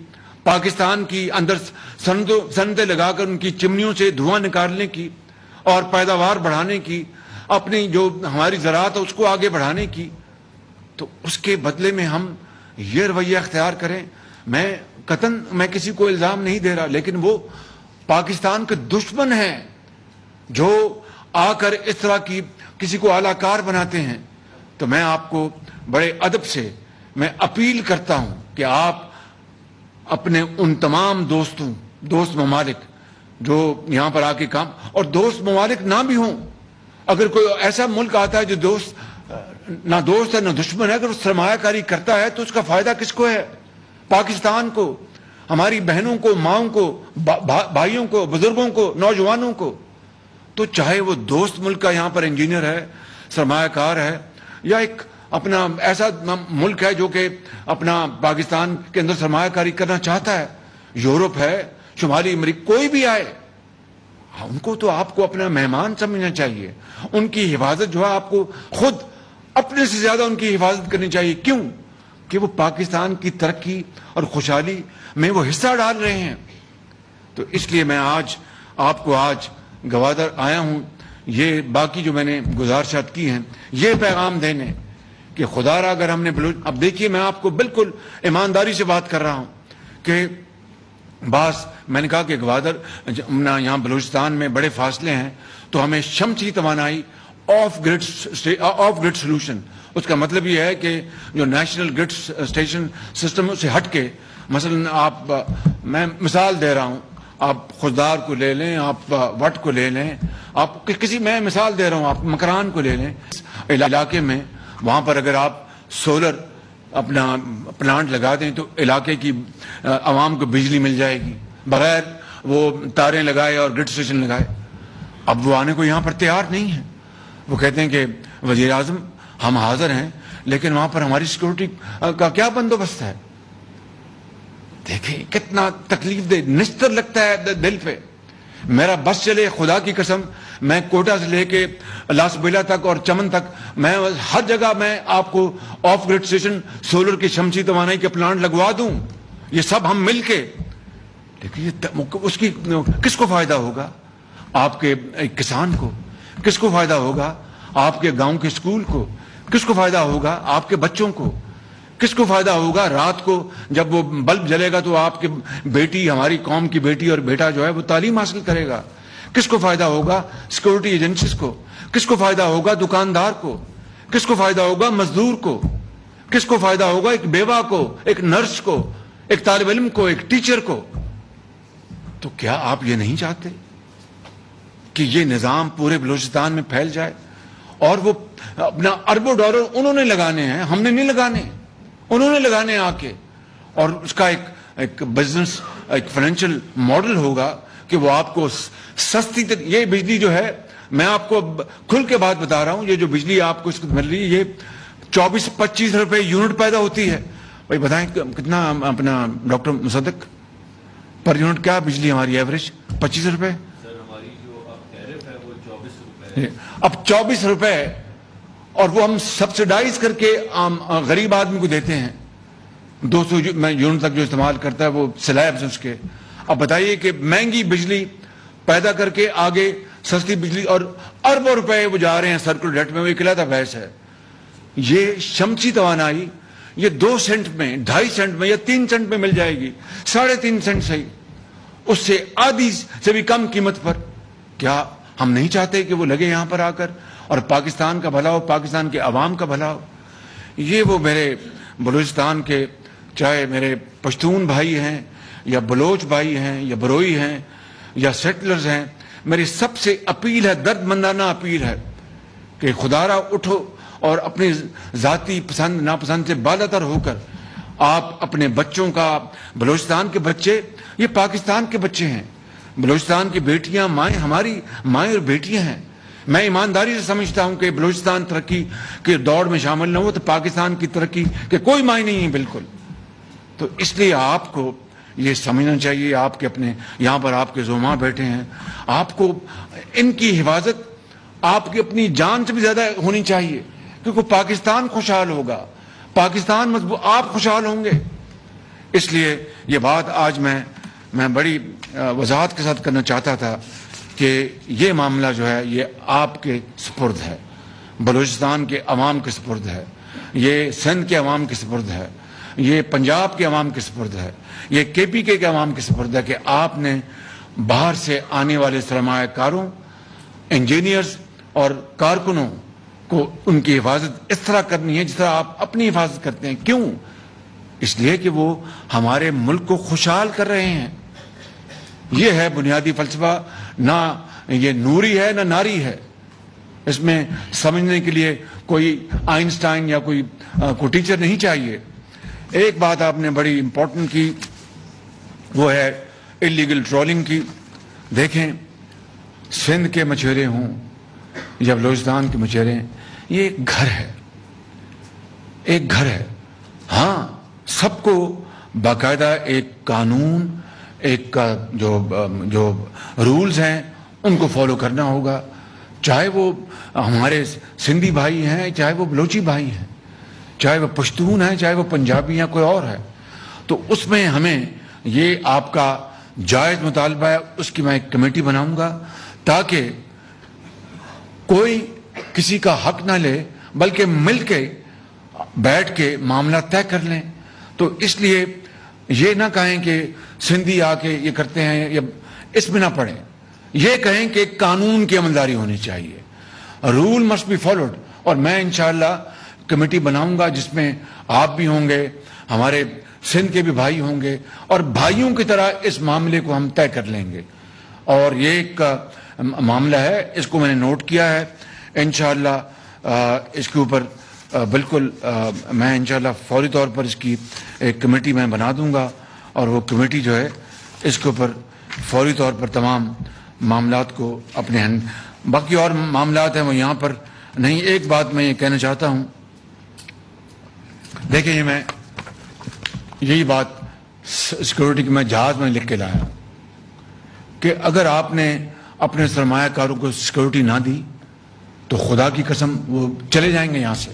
A: پاکستان کی اندر صنعتیں لگا کر ان کی چمنیوں سے دھواں نکالنے کی، اور پیداوار بڑھانے کی، اپنی جو ہماری زراعت ہے اس کو آگے بڑھانے کی۔ تو اس کے بدلے میں ہم یہ رویہ اختیار کریں۔ میں کسی کو الزام نہیں دے رہا، لیکن وہ پاکستان کے دشمن ہیں جو آ کر اس طرح کی کسی کو اعلی کار بناتے ہیں۔ تو میں آپ کو بڑے ادب سے میں اپیل کرتا ہوں کہ آپ اپنے ان تمام دوست ممالک جو یہاں پر آ کے کام، اور دوست ممالک نہ بھی ہوں، اگر کوئی ایسا ملک آتا ہے جو نہ دوست ہے نہ دشمن ہے، اگر وہ سرمایہ کاری کرتا ہے تو اس کا فائدہ کس کو ہے؟ پاکستان کو، ہماری بہنوں کو، ماؤں کو، بھائیوں کو، بزرگوں کو، نوجوانوں کو۔ تو چاہے وہ دوست ملک کا یہاں پر انجینئر ہے، سرمایہ کار ہے، یا ایک اپنا ایسا ملک ہے جو کہ اپنا پاکستان کے اندر سرمایہ کاری کرنا چاہتا ہے، یورپ ہے، شمالی امریکہ، کوئی بھی آئے، ان کو تو آپ کو اپنا مہمان سمجھنا چاہیے۔ ان کی حفاظت جو ہے آپ کو خود اپنے سے زیادہ ان کی حفاظت کرنی چاہیے۔ کیوں؟ کہ وہ پاکستان کی ترقی اور خوشحالی میں وہ حصہ ڈال رہے ہیں۔ تو اس لیے میں آپ کو گوادر آیا ہوں، یہ باقی جو میں نے گزارشات کی ہیں یہ پیغام دینے کہ خدا را اگر ہم نے اب دیکھیے، میں آپ کو بالکل ایمانداری سے بات کر رہا ہوں کہ میں نے کہا کہ گوادر یہاں بلوچستان میں بڑے فاصلے ہیں، تو ہمیں شمسی توانائی آف گرڈ سولوشن، اس کا مطلب یہ ہے کہ جو نیشنل گرڈ اسٹیشن سسٹم سے ہٹ کے، مثلا میں مثال دے رہا ہوں، آپ خوددار کو لے لیں، آپ وٹ کو لے لیں، آپ میں مثال دے رہا ہوں، آپ مکران کو لے لیں، علاقے میں وہاں پر اگر آپ سولر اپنا پلانٹ لگا دیں تو علاقے کی عوام کو بجلی مل جائے گی بغیر وہ تاریں لگائے اور گرڈ اسٹیشن لگائے۔ اب وہ آنے کو یہاں پر تیار نہیں ہے، وہ کہتے ہیں کہ وزیر اعظم ہم حاضر ہیں لیکن وہاں پر ہماری سیکورٹی کا کیا بندوبست ہے؟ دیکھیں کتنا تکلیف دہ نستر لگتا ہے دل پہ۔ میرا بس چلے، خدا کی قسم، میں کوٹا سے لے کے لاس بیلا تک اور چمن تک، میں ہر جگہ میں آپ کو آف گرڈ اسٹیشن سولر کی شمسی توانائی کے پلانٹ لگوا دوں، یہ سب ہم مل کے، لیکن اس کی کس کو فائدہ ہوگا؟ آپ کے کسان کو کس کو فائدہ ہوگا؟ آپ کے گاؤں کے اسکول کو کس کو فائدہ ہوگا؟ آپ کے بچوں کو کس کو فائدہ ہوگا؟ رات کو جب وہ بلب جلے گا تو آپ کی بیٹی، ہماری قوم کی بیٹی اور بیٹا جو ہے وہ تعلیم حاصل کرے گا۔ کس کو فائدہ ہوگا؟ سیکورٹی ایجنسیز کو۔ کس کو فائدہ ہوگا؟ دکاندار کو۔ کس کو فائدہ ہوگا؟ مزدور کو۔ کس کو فائدہ ہوگا؟ ایک بیوہ کو، ایک نرس کو، ایک طالب علم کو، ایک ٹیچر کو۔ تو کیا آپ یہ نہیں چاہتے کہ یہ نظام پورے بلوچستان میں پھیل جائے؟ اور وہ اپنا اربوں ڈالر انہوں نے لگانے ہیں، ہم نے نہیں لگانے، انہوں نے لگانے آ کے، اور اس کا ایک بزنس، ایک فائنینشیل ماڈل ہوگا کہ وہ آپ کو سستی یہ بجلی جو ہے، میں آپ کو کھل کے بات بتا رہا ہوں، یہ جو بجلی آپ کو اس کو مل رہی ہے، یہ 24-25 روپے یونٹ پیدا ہوتی ہے. بھائی بتائیں کتنا اپنا ڈاکٹر مصدق پر یونٹ کیا بجلی ہماری ایوریج؟ 25 روپے.
B: سر ہماری جو اب ٹیرف ہے وہ 24 روپے ہے.
A: اب 24 روپے، اور وہ ہم سبسڈائز کر کے غریب آدمی کو دیتے ہیں. 200 یونٹ تک جو استعمال کرتا ہے وہ سلیبز اس کے. اب بتائیے کہ مہنگی بجلی پیدا کر کے آگے سستی بجلی، اور اربوں روپے وہ جا رہے ہیں سرکل ریٹ میں. وہ اکلوتا بحث ہے. یہ شمسی توانائی یہ 2 سینٹ میں، 2.5 سینٹ میں یا 3 سینٹ میں مل جائے گی، 3.5 سینٹ صحیح، اس سے آدھی سے بھی کم قیمت پر. کیا ہم نہیں چاہتے کہ وہ لگے یہاں پر آ کر اور پاکستان کا بھلا ہو، پاکستان کے عوام کا بھلا ہو؟ یہ وہ میرے بلوچستان کے، چاہے میرے پشتون بھائی ہیں یا بلوچ بھائی ہیں یا بروئی ہیں یا سیٹلرز ہیں، میری سب سے اپیل ہے، درد مندانہ اپیل ہے کہ خدارا اٹھو اور اپنی ذاتی پسند ناپسند سے بالاتر ہو کر آپ اپنے بچوں کا، بلوچستان کے بچے یہ پاکستان کے بچے ہیں، بلوچستان کی بیٹیاں مائیں ہماری مائیں اور بیٹیاں ہیں. میں ایمانداری سے سمجھتا ہوں کہ بلوچستان ترقی کے دوڑ میں شامل نہ ہو تو پاکستان کی ترقی کے کوئی معنی نہیں ہے بالکل. تو اس لیے آپ کو یہ سمجھنا چاہیے، آپ کے اپنے یہاں پر آپ کے زعماء بیٹھے ہیں، آپ کو ان کی حفاظت آپ کی اپنی جان سے بھی زیادہ ہونی چاہیے، کیونکہ پاکستان خوشحال ہوگا، پاکستان مضبوط، آپ خوشحال ہوں گے. اس لیے یہ بات آج میں بڑی وضاحت کے ساتھ کرنا چاہتا تھا کہ یہ معاملہ جو ہے یہ آپ کے سپرد ہے، بلوچستان کے عوام کے سپرد ہے، یہ سندھ کے عوام کے سپرد ہے، یہ پنجاب کے عوام کے سپرد ہے، یہ KPK کے عوام کے سپرد ہے کہ آپ نے باہر سے آنے والے سرمایہ کاروں، انجینئرز اور کارکنوں کو ان کی حفاظت اس طرح کرنی ہے جس طرح آپ اپنی حفاظت کرتے ہیں. کیوں؟ اس لیے کہ وہ ہمارے ملک کو خوشحال کر رہے ہیں. یہ ہے بنیادی فلسفہ، نہ یہ نوری ہے نہ ناری ہے. اس میں سمجھنے کے لیے کوئی آئنسٹائن یا کوئی ٹیچر نہیں چاہیے. ایک بات آپ نے بڑی امپورٹنٹ کی، وہ ہے اللیگل ٹرولنگ کی. دیکھیں، سندھ کے مچھیرے ہوں یا بلوچستان کے مچھیرے، یہ ایک گھر ہے، ایک گھر ہے. ہاں، سب کو باقاعدہ ایک قانون، ایک جو رولز ہیں ان کو فالو کرنا ہوگا، چاہے وہ ہمارے سندھی بھائی ہیں، چاہے وہ بلوچی بھائی ہیں، چاہے وہ پشتون ہیں، چاہے وہ پنجابی یا کوئی اور ہے. تو اس میں ہمیں یہ آپ کا جائز مطالبہ ہے، اس کی میں ایک کمیٹی بناؤں گا تاکہ کوئی کسی کا حق نہ لے بلکہ مل کے بیٹھ کے معاملہ طے کر لیں. تو اس لیے یہ نہ کہیں کہ سندھی آ کے یہ کرتے ہیں، یا اس میں نہ پڑیں. یہ کہیں کہ قانون کی عملداری ہونی چاہیے، رول مسٹ بی فالوڈ. اور میں انشاءاللہ کمیٹی بناؤں گا جس میں آپ بھی ہوں گے، ہمارے سندھ کے بھی بھائی ہوں گے، اور بھائیوں کی طرح اس معاملے کو ہم طے کر لیں گے. اور یہ ایک معاملہ ہے، اس کو میں نے نوٹ کیا ہے. انشاءاللہ اس کے اوپر بالکل میں انشاءاللہ فوری طور پر اس کی ایک کمیٹی میں بنا دوں گا، اور وہ کمیٹی جو ہے اس کے اوپر فوری طور پر تمام معاملات کو اپنے باقی اور معاملات ہیں وہ یہاں پر نہیں. ایک بات میں یہ کہنا چاہتا ہوں، دیکھیں یہ میں یہی بات سیکورٹی کی میں جہاز میں لکھ کے لایا کہ اگر آپ نے اپنے سرمایہ کاروں کو سیکورٹی نہ دی تو خدا کی قسم وہ چلے جائیں گے یہاں سے.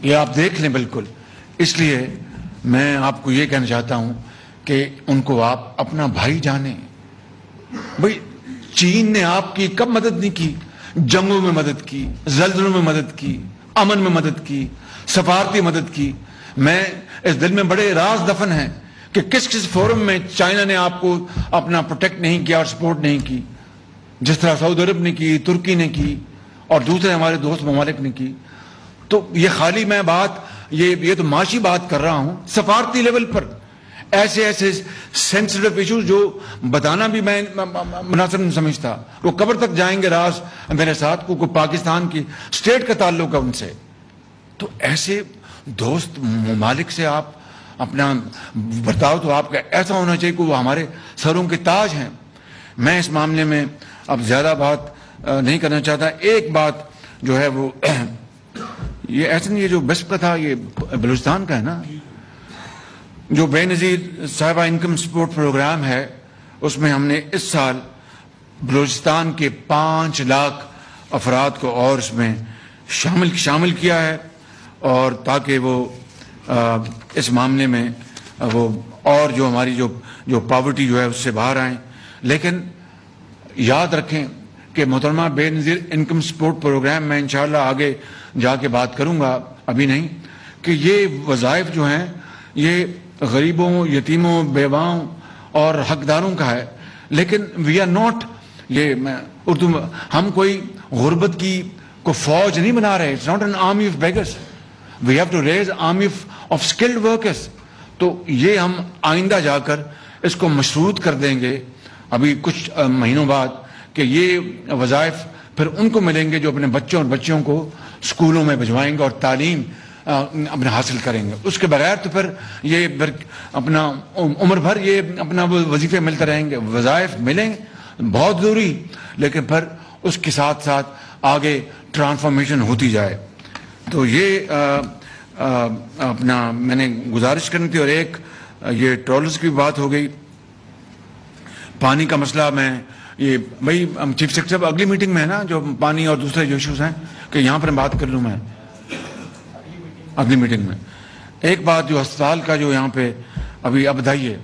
A: یہ آپ دیکھ لیں بالکل. اس لیے میں آپ کو یہ کہنا چاہتا ہوں کہ ان کو آپ اپنا بھائی جانیں. بھائی چین نے آپ کی کب مدد نہیں کی؟ جنگوں میں مدد کی، زلزلوں میں مدد کی، امن میں مدد کی، سفارتی مدد کی. میں اس دل میں بڑے راز دفن ہیں کہ کس کس فورم میں چائنا نے آپ کو اپنا پروٹیکٹ نہیں کیا اور سپورٹ نہیں کی، جس طرح سعودی عرب نے کی، ترکی نے کی، اور دوسرے ہمارے دوست ممالک نے کی. تو یہ خالی میں بات یہ تو معاشی بات کر رہا ہوں. سفارتی لیول پر ایسے ایسے سینسٹیو ایشوز جو بتانا بھی میں مناسب نہیں سمجھتا. وہ قبر تک جائیں گے راز میرے ساتھ کو پاکستان کی اسٹیٹ کا تعلق ہے ان سے. تو ایسے دوست ممالک سے آپ اپنا برتاؤ تو آپ کا ایسا ہونا چاہیے کہ وہ ہمارے سروں کے تاج ہیں. میں اس معاملے میں اب زیادہ بات نہیں کرنا چاہتا. ایک بات جو ہے وہ یہ ایسا نہیں، یہ جو بسپ کا تھا یہ بلوچستان کا ہے نا، جو بے نظیر صاحبہ انکم سپورٹ پروگرام ہے، اس میں ہم نے اس سال بلوچستان کے 5 لاکھ افراد کو اور اس میں شامل کیا ہے، اور تاکہ وہ اس معاملے میں وہ اور جو ہماری جو پاورٹی جو ہے اس سے باہر آئیں. لیکن یاد رکھیں کہ محترمہ بے نظیر انکم سپورٹ پروگرام میں انشاءاللہ آگے جا کے بات کروں گا، ابھی نہیں، کہ یہ وظائف جو ہیں یہ غریبوں، یتیموں، بیواؤں اور حقداروں کا ہے. لیکن وی آر ناٹ، یہ اردو میں ہم کوئی غربت کی کو فوج نہیں بنا رہے. It's not an army of beggars, we have to raise army of skilled workers. تو یہ ہم آئندہ جا کر اس کو مشروط کر دیں گے ابھی کچھ مہینوں بعد، کہ یہ وظائف پھر ان کو ملیں گے جو اپنے بچوں اور بچیوں کو اسکولوں میں بھجوائیں گے اور تعلیم اپنا حاصل کریں گے. اس کے بغیر تو پھر یہ اپنا عمر بھر یہ اپنا وظیفے ملتے رہیں گے. وظائف ملیں بہت ضروری، لیکن پھر اس کے ساتھ ساتھ آگے ٹرانسفارمیشن ہوتی جائے. تو یہ اپنا میں نے گزارش کرنی تھی. اور ایک یہ ٹرولرز کی بات ہو گئی، پانی کا مسئلہ. میں یہ بھائی چیف سیکرٹری صاحب اگلی میٹنگ میں ہے نا جو پانی اور دوسرے جو ایشوز ہیں، کہ یہاں پر بات کر لوں میں اگلی میٹنگ میں. ایک بات جو ہسپتال کا جو یہاں پہ ابھی اب بتائیے،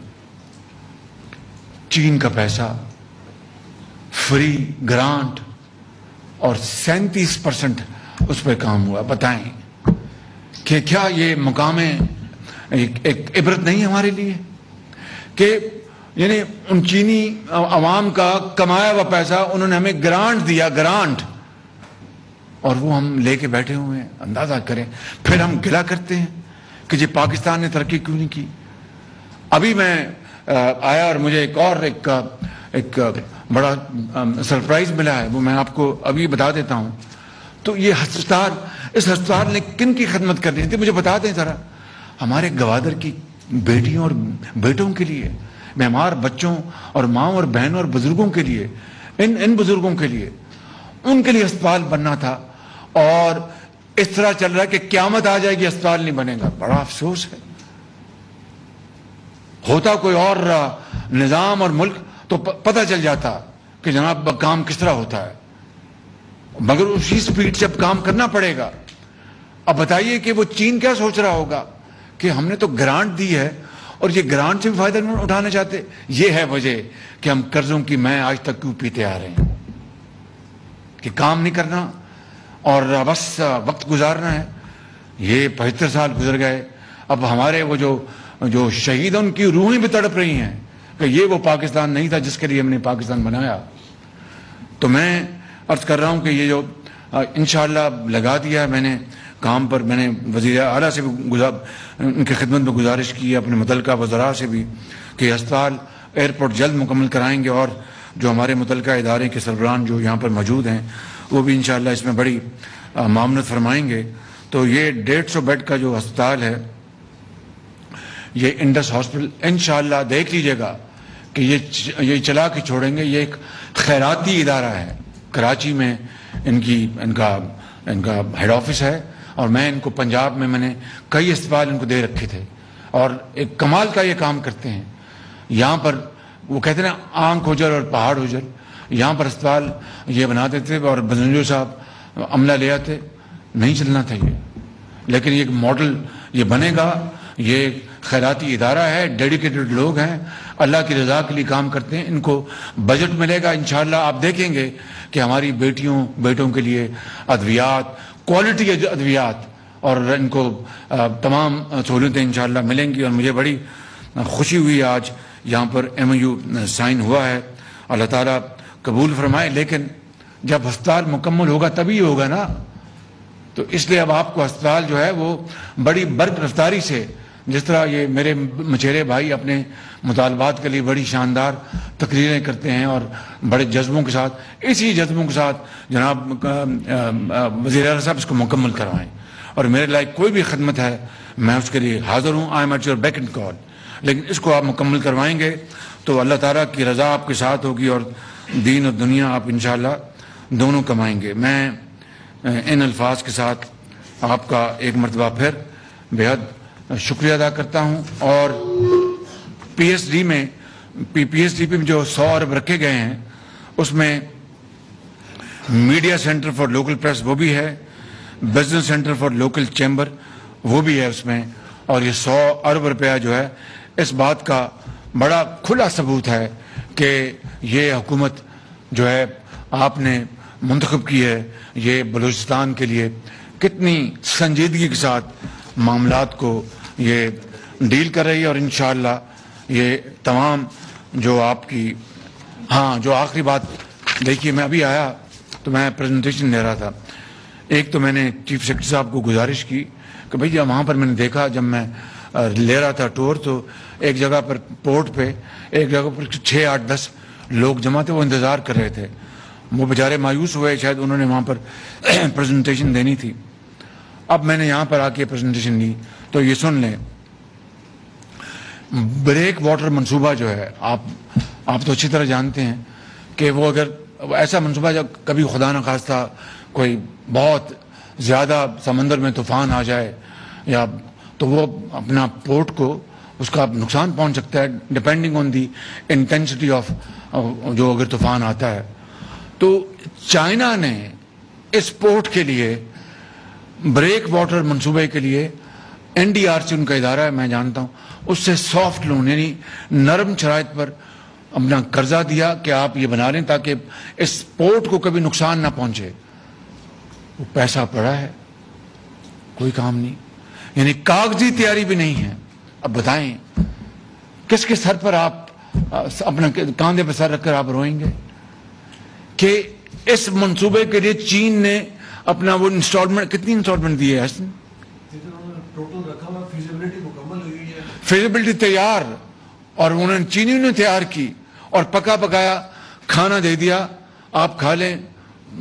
A: چین کا پیسہ، فری گرانٹ اور 37% اس پہ کام ہوا. بتائیں کہ کیا یہ مقام ایک عبرت نہیں ہے ہمارے لیے کہ یعنی ان چینی عوام کا کمایا ہوا پیسہ انہوں نے ہمیں گرانٹ دیا، گرانٹ، اور وہ ہم لے کے بیٹھے ہوئے ہیں. اندازہ کریں. پھر ہم گلا کرتے ہیں کہ جی پاکستان نے ترقی کیوں نہیں کی. ابھی میں آیا اور مجھے ایک بڑا سرپرائز ملا ہے، وہ میں آپ کو ابھی بتا دیتا ہوں. تو یہ اس ہسپتال نے کن کی خدمت کرنی تھی مجھے بتا دیں ذرا. ہمارے گوادر کی بیٹیوں اور بیٹوں کے لیے، بیمار بچوں اور ماں اور بہنوں اور بزرگوں کے لیے، ان بزرگوں کے لیے، ان کے لیے ہسپتال بننا تھا. اور اس طرح چل رہا ہے کہ قیامت آ جائے گی ہسپتال نہیں بنے گا. بڑا افسوس ہے. ہوتا کوئی اور نظام اور ملک تو پتہ چل جاتا کہ جناب کام کس طرح ہوتا ہے، مگر اسی سپیڈ سے اب کام کرنا پڑے گا. اب بتائیے کہ وہ چین کیا سوچ رہا ہوگا کہ ہم نے تو گرانٹ دی ہے اور یہ گرانٹ سے بھی فائدہ نہیں اٹھانا چاہتے. یہ ہے وجہ کہ ہم قرضوں کی میں آج تک کیوں پیتے آ رہے ہیں، کہ کام نہیں کرنا اور بس وقت گزارنا ہے. یہ 75 سال گزر گئے. اب ہمارے وہ جو شہید ہیں ان کی روحیں بھی تڑپ رہی ہیں کہ یہ وہ پاکستان نہیں تھا جس کے لیے ہم نے پاکستان بنایا. تو میں عرض کر رہا ہوں کہ یہ جو انشاءاللہ لگا دیا ہے میں نے کام پر. میں نے وزیر اعلیٰ سے بھی ان کی خدمت میں گزارش کی ہے، اپنے متعلقہ وزراء سے بھی، کہ ہسپتال ایئرپورٹ جلد مکمل کرائیں گے. اور جو ہمارے متعلقہ ادارے کے سربراہان جو یہاں پر موجود ہیں وہ بھی انشاءاللہ اس میں بڑی معاونت فرمائیں گے. تو یہ 150 بیڈ کا جو ہسپتال ہے، یہ انڈس ہاسپٹل، انشاءاللہ دیکھ لیجئے گا کہ یہ چلا کے چھوڑیں گے. یہ ایک خیراتی ادارہ ہے. کراچی میں ان کا ہیڈ آفس ہے، اور میں ان کو پنجاب میں نے کئی اسپتال ان کو دے رکھے تھے، اور ایک کمال کا یہ کام کرتے ہیں. یہاں پر وہ کہتے ہیں آنکھ اجل اور پہاڑ اجل، یہاں پر اسپتال یہ بنا دیتے اور بزنجو صاحب عملہ لے آتے. نہیں چلنا تھا یہ، لیکن یہ ماڈل یہ بنے گا. یہ خیراتی ادارہ ہے، ڈیڈیکیٹڈ لوگ ہیں، اللہ کی رضا کے لیے کام کرتے ہیں. ان کو بجٹ ملے گا انشاءاللہ. آپ دیکھیں گے کہ ہماری بیٹیوں بیٹوں کے لیے ادویات، کوالٹی ادویات، اور ان کو تمام سہولتیں انشاءاللہ ملیں گی. اور مجھے بڑی خوشی ہوئی آج یہاں پر MOU سائن ہوا ہے. اللہ تعالیٰ قبول فرمائے. لیکن جب ہسپتال مکمل ہوگا تبھی ہوگا نا. تو اس لیے اب آپ کو ہسپتال جو ہے وہ بڑی برق رفتاری سے جس طرح یہ میرے مچیرے بھائی اپنے مطالبات کے لیے بڑی شاندار تقریریں کرتے ہیں اور بڑے جذبوں کے ساتھ، اسی جذبوں کے ساتھ جناب وزیر اعلیٰ صاحب اس کو مکمل کروائیں، اور میرے لائق کوئی بھی خدمت ہے میں اس کے لیے حاضر ہوں. I am at your back and call. لیکن اس کو آپ مکمل کروائیں گے تو اللہ تعالیٰ کی رضا آپ کے ساتھ ہوگی اور دین اور دنیا آپ انشاءاللہ دونوں کمائیں گے. میں ان الفاظ کے ساتھ آپ کا ایک مرتبہ پھر بے حد شکریہ ادا کرتا ہوں. اور پی ایس ڈی پہ جو 100 ارب رکھے گئے ہیں اس میں media centre for local press وہ بھی ہے، business centre for local chamber وہ بھی ہے اس میں، اور یہ 100 ارب روپیہ جو ہے اس بات کا بڑا کھلا ثبوت ہے کہ یہ حکومت جو ہے آپ نے منتخب کی ہے یہ بلوچستان کے لیے کتنی سنجیدگی کے ساتھ معاملات کو یہ ڈیل کر رہی ہے. اور انشاءاللہ یہ تمام جو آپ کی جو آخری بات دیکھیے، میں ابھی آیا تو میں پریزنٹیشن لے رہا تھا. ایک تو میں نے چیف سیکرٹری صاحب کو گزارش کی کہ بھئی وہاں پر میں نے دیکھا جب میں لے رہا تھا ٹور تو ایک جگہ پر پورٹ پہ ایک جگہ پر 6 8 10 لوگ جمع تھے، وہ انتظار کر رہے تھے. وہ بیچارے مایوس ہوئے، شاید انہوں نے وہاں پر پریزنٹیشن دینی تھی. اب میں نے یہاں پر آ کے پریزنٹیشن دی تو یہ سن لیں، بریک واٹر منصوبہ جو ہے آپ تو اچھی طرح جانتے ہیں کہ وہ اگر ایسا منصوبہ جب کبھی خدا نہ خواستہ کوئی بہت زیادہ سمندر میں طوفان آ جائے یا تو وہ اپنا پورٹ کو اس کا نقصان پہنچ سکتا ہے depending on the intensity of جو اگر طوفان آتا ہے. تو چائنا نے اس پورٹ کے لیے بریک واٹر منصوبے کے لیے این ڈی آر سی ان کا ادارہ ہے میں جانتا ہوں، اس سے سافٹ لون یعنی نرم شرائط پر اپنا قرضہ دیا کہ آپ یہ بنا لیں تاکہ اس پورٹ کو کبھی نقصان نہ پہنچے. وہ پیسہ پڑا ہے، کوئی کام نہیں، یعنی کاغذی تیاری بھی نہیں ہے. اب بتائیں کس کے سر پر آپ اپنا کاندھے پر سر رکھ کر آپ روئیں گے کہ اس منصوبے کے لیے چین نے اپنا وہ انسٹالمنٹ کتنی انسٹالمنٹ دی ہے؟ حسن
C: ٹوٹل رکھا ہوا فیزیبلٹی مکمل ہوئی ہے،
A: فیزیبلٹی تیار، اور انہوں نے چینیوں نے تیار کی اور پکا پکایا کھانا دے دیا آپ کھا لیں،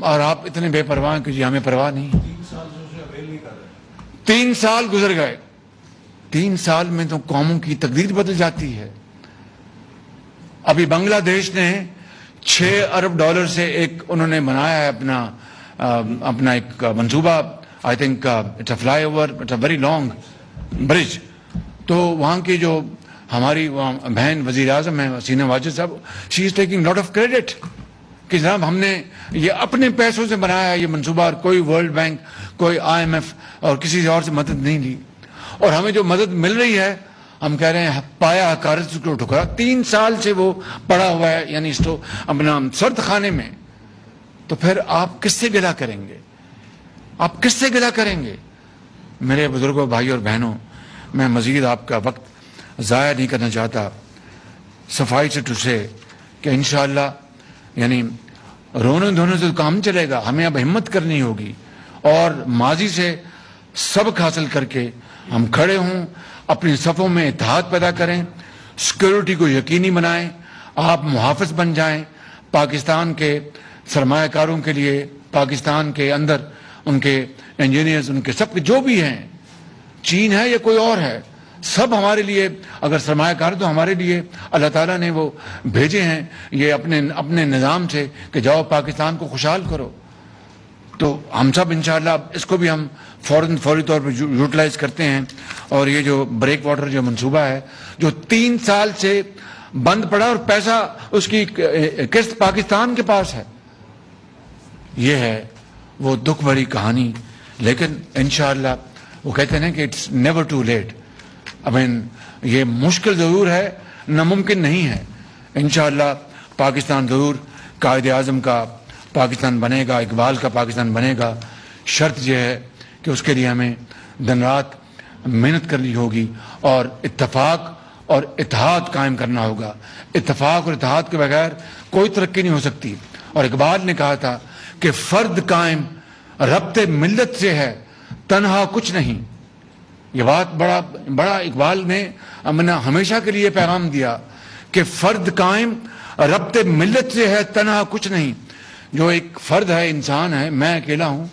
A: اور آپ اتنے بے پرواہ ہیں کہ جی ہمیں پرواہ نہیں.
C: 3 سال سے اسے اویل نہیں کر رہے.
A: 3 سال گزر گئے، 3 سال میں تو قوموں کی تقدیر بدل جاتی ہے. ابھی بنگلہ دیش نے $6 ارب سے ایک انہوں نے بنایا ہے اپنا ایک منصوبہ. I think it's a flyover, it's a very long bridge. تو وہاں کی جو ہماری بہن وزیر اعظم ہیں حسینہ واجد صاحب، she is taking lot of credit کہ جناب ہم نے یہ اپنے پیسوں سے بنایا ہے یہ منصوبہ، اور کوئی ورلڈ بینک کوئی IMF اور کسی سے اور سے مدد نہیں لی. اور ہمیں جو مدد مل رہی ہے ہم کہہ رہے ہیں پایا حقارت کو ٹھکرا. 3 سال سے وہ پڑا ہوا ہے یعنی اس کو اپنا سرد خانے میں. تو پھر آپ کس سے گلہ کریں گے؟ آپ کس سے گلہ کریں گے؟ میرے بزرگوں، بھائی اور بہنوں، میں مزید آپ کا وقت ضائع نہیں کرنا چاہتا. صفائی سے ٹوسے کہ انشاءاللہ یعنی رونے دھونے سے کام چلے گا. ہمیں اب ہمت کرنی ہوگی اور ماضی سے سبق حاصل کر کے ہم کھڑے ہوں، اپنی صفوں میں اتحاد پیدا کریں، سیکورٹی کو یقینی بنائیں، آپ محافظ بن جائیں پاکستان کے سرمایہ کاروں کے لیے، پاکستان کے اندر ان کے انجینئرز، ان کے سب کے جو بھی ہیں، چین ہے یا کوئی اور ہے، سب ہمارے لیے اگر سرمایہ کار تو ہمارے لیے اللہ تعالیٰ نے وہ بھیجے ہیں یہ اپنے نظام سے کہ جاؤ پاکستان کو خوشحال کرو. تو ہم سب انشاءاللہ اس کو بھی ہم فوری طور پر یوٹیلائز کرتے ہیں. اور یہ جو بریک واٹر جو منصوبہ ہے جو 3 سال سے بند پڑا اور پیسہ اس کی قسط پاکستان کے پاس ہے، یہ ہے وہ دکھ بھری کہانی. لیکن انشاءاللہ وہ کہتے ہیں کہ اٹس نیور ٹو لیٹ. یہ مشکل ضرور ہے، ناممکن نہیں ہے. انشاءاللہ پاکستان ضرور قائد اعظم کا پاکستان بنے گا، اقبال کا پاکستان بنے گا. شرط یہ ہے کہ اس کے لیے ہمیں دن رات محنت کرنی ہوگی اور اتفاق اور اتحاد قائم کرنا ہوگا. اتفاق اور اتحاد کے بغیر کوئی ترقی نہیں ہو سکتی. اور اقبال نے کہا تھا کہ فرد قائم ربط ملت سے ہے، تنہا کچھ نہیں. یہ بات بڑا اقبال نے ہمیشہ کے لیے پیغام دیا کہ فرد قائم ربط ملت سے ہے تنہا کچھ نہیں. جو ایک فرد ہے، انسان ہے، میں اکیلا ہوں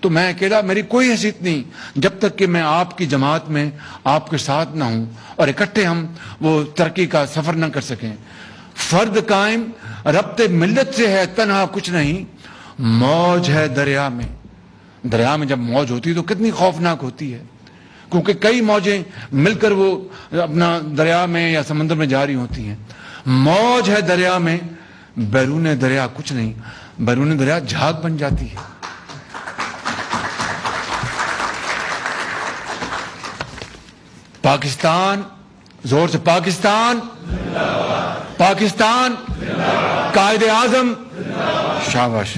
A: تو میں اکیلا، میری کوئی حیثیت نہیں جب تک کہ میں آپ کی جماعت میں آپ کے ساتھ نہ ہوں اور اکٹھے ہم وہ ترقی کا سفر نہ کر سکیں. فرد قائم ربط ملت سے ہے تنہا کچھ نہیں، موج ہے دریا میں. دریا میں جب موج ہوتی ہے تو کتنی خوفناک ہوتی ہے، کیونکہ کئی موجیں مل کر وہ اپنا دریا میں یا سمندر میں جاری ہوتی ہیں. موج ہے دریا میں، بیرون دریا کچھ نہیں. بیرون دریا جھاگ بن جاتی ہے. پاکستان، زور سے پاکستان، پاکستان، قائد اعظم، شاباش.